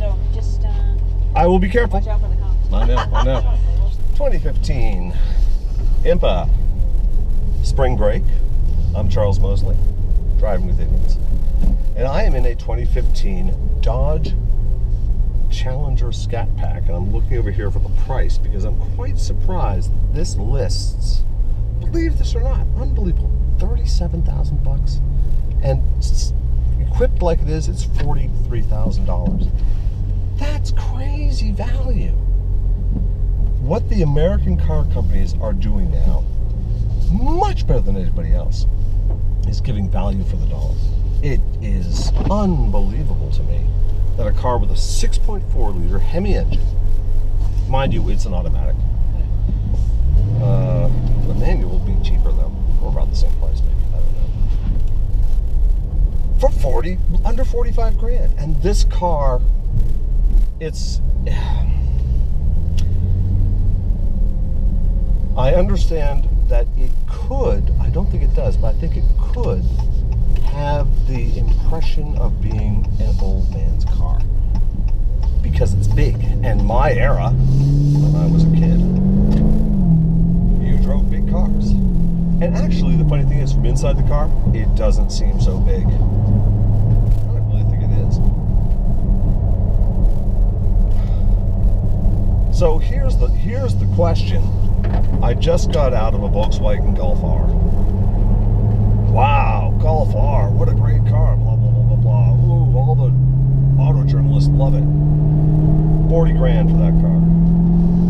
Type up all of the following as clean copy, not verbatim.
So just I will be careful. watch out for the cops. I know. 2015 IMPA Spring Break. I'm Charles Moseley, driving with Indians. And I am in a 2015 Dodge Challenger Scat Pack. And I'm looking over here for the price because I'm quite surprised this lists, believe this or not, unbelievable, $37,000. And equipped like it is, it's $43,000. That's crazy value. What the American car companies are doing now, much better than anybody else, is giving value for the dollar. It is unbelievable to me that a car with a 6.4 liter Hemi engine, mind you, it's an automatic. The manual will be cheaper though, or about the same price maybe, I don't know. For under 45 grand. And this car, I understand that it could, I don't think it does, but I think it could have the impression of being an old man's car because it's big. And my era, when I was a kid, you drove big cars. And actually, the funny thing is, from inside the car, it doesn't seem so big. I don't really think it is. So here's the question. I just got out of a Volkswagen Golf R. Wow, Golf R, what a great car, blah, blah, blah, blah, blah. Ooh, all the auto journalists love it. 40 grand for that car.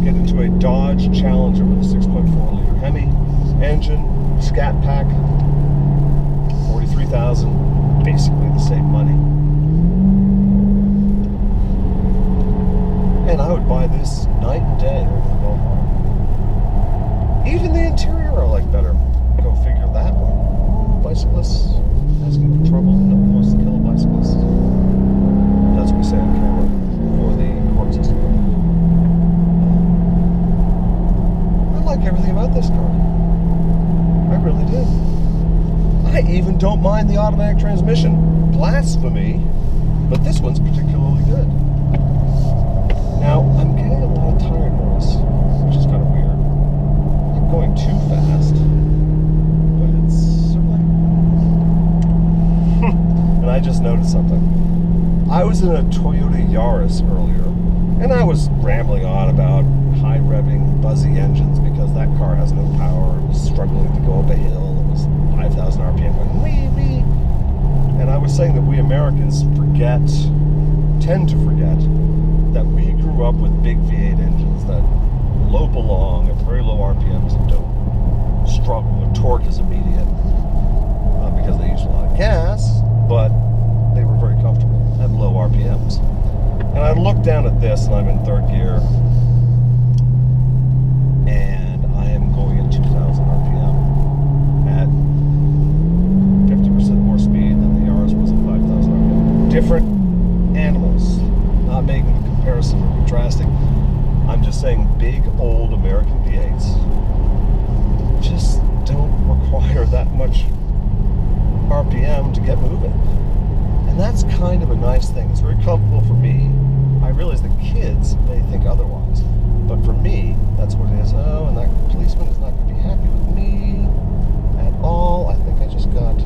Get into a Dodge Challenger with a 6.4 liter Hemi engine, Scat Pack, 43,000, basically the same money. And I would buy this night and day over the Golf R. Even the interior I like better. Go figure that one. Bicyclists asking for trouble. No one wants to kill a bicyclist. That's what we say on camera for the court system. I like everything about this car. I really do. I even don't mind the automatic transmission. Blasphemy, but this one's particularly good. Now, I'm getting a lot of tire noise, which is kind of weird. I'm going too fast, but it's certainly... And I just noticed something. I was in a Toyota Yaris earlier, and I was rambling on about high-revving, buzzy engines because that car has no power. It was struggling to go up a hill. It was 5,000 RPM going wee, wee. And I was saying that we Americans tend to forget that we grew up with big V8 engines that lope along at very low RPMs and don't struggle. The torque is immediate because they use a lot of gas, but they were very comfortable at low RPMs. And I look down at this, and I'm in third gear, and I am going at 2,000 RPM at 50% more speed than the Yaris was at 5,000 RPM. Different animals. Not making the comparison or contrasting. I'm just saying big old American V8s just don't require that much RPM to get moving. And that's kind of a nice thing. It's very comfortable for me. I realize the kids may think otherwise, but for me, that's what it is. Oh, and that policeman is not going to be happy with me at all. I think I just got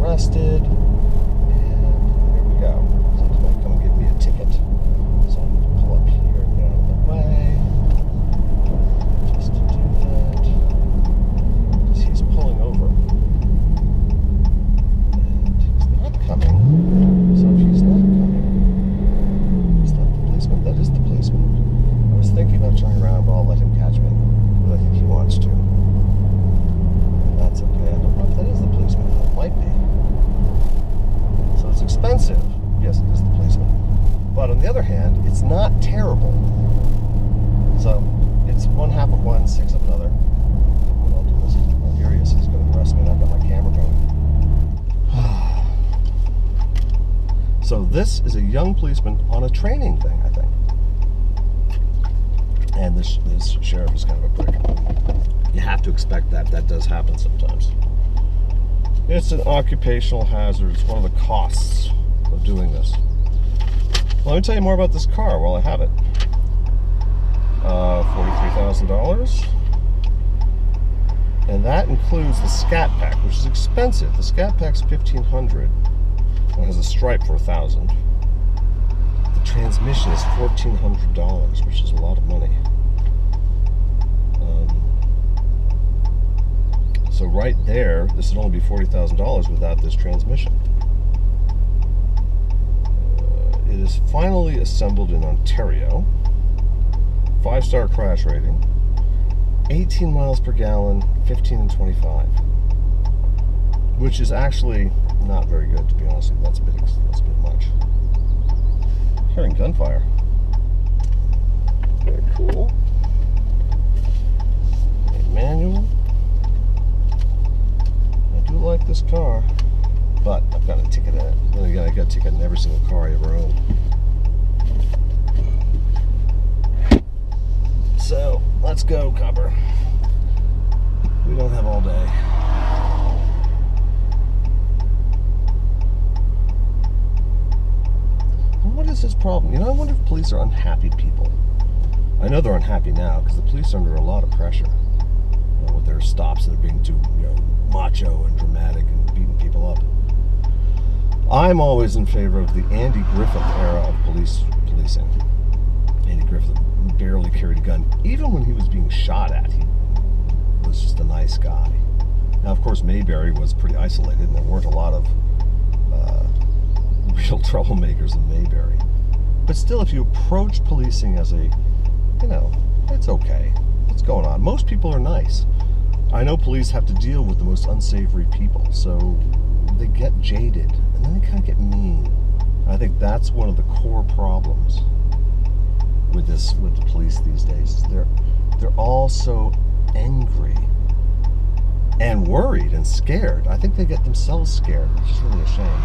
arrested, and here we go. Someone's going to come and give me a ticket. So I'm going to pull up here and get out of the way, just to do that, because he's pulling over. And he's not coming. So if he's not coming, it's not the policeman. That is the policeman. I was thinking about turning around, but I'll let him catch me, but I think he wants to. And that's okay. I don't know if that is the policeman. It might be. So it's expensive. Yes, it is the policeman. But on the other hand, it's not terrible. So it's one half of one, six of another. What I'll do is, I'm furious. He's going to arrest me, and I've got my camera going. So this is a young policeman on a training thing, I think. And this sheriff is kind of a prick. You have to expect that. That does happen sometimes. It's an occupational hazard. It's one of the costs of doing this. Let me tell you more about this car while I have it. $43,000. And that includes the Scat Pack, which is expensive. The Scat Pack's $1,500 and has a stripe for $1,000. The transmission is $1,400, which is a lot of money. So right there, this would only be $40,000 without this transmission. It is finally assembled in Ontario. 5-star crash rating. 18 miles per gallon, 15 and 25. Which is actually not very good, to be honest with you. That's a bit much. Hearing gunfire. Very cool. A manual. I do like this car, but I've got a ticket in it. Then again, I got a ticket in every single car I ever owned. So, let's go, copper. We don't have all day. And what is this problem? You know, I wonder if police are unhappy people. I know they're unhappy now because the police are under a lot of pressure. You know, with their stops that are being too, macho and dramatic and beating people up. I'm always in favor of the Andy Griffith era of policing. Andy Griffith barely carried a gun. Even when he was being shot at, he was just a nice guy. Now, of course, Mayberry was pretty isolated, and there weren't a lot of real troublemakers in Mayberry. But still, if you approach policing as a, it's okay. What's going on? Most people are nice. I know police have to deal with the most unsavory people, so they get jaded, and then they kind of get mean. I think that's one of the core problems with the police these days. They're all so angry and worried and scared. I think they get themselves scared, which is really a shame.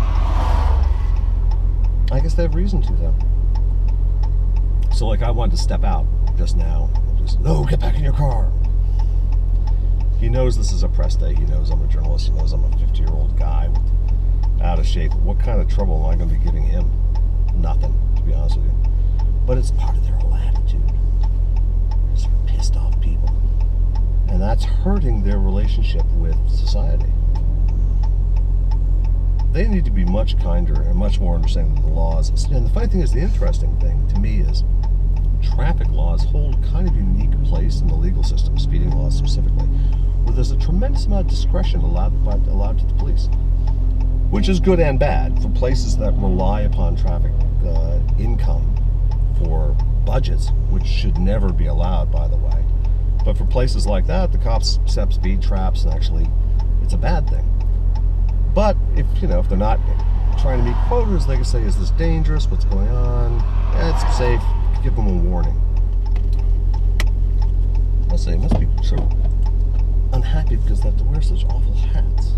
I guess they have reason to, though. So, like, I wanted to step out just now. No, get back in your car. He knows this is a press day. He knows I'm a journalist. He knows I'm a 50-year-old guy out of shape. What kind of trouble am I going to be giving him? Nothing, to be honest with you. But it's part of their whole attitude. They're sort of pissed off people. And that's hurting their relationship with society. They need to be much kinder and much more understanding of the laws. And the funny thing is, the interesting thing to me is traffic laws hold kind of unique place in the legal system, speeding laws specifically, where there's a tremendous amount of discretion allowed to the police, which is good and bad for places that rely upon traffic income for budgets, which should never be allowed, by the way. But for places like that, the cops set speed traps, and actually, it's a bad thing. But if they're not trying to meet quotas, they can say, "Is this dangerous? What's going on? Yeah, it's safe." Give them a warning. I'll say, must be sort of unhappy because they have to wear such awful hats.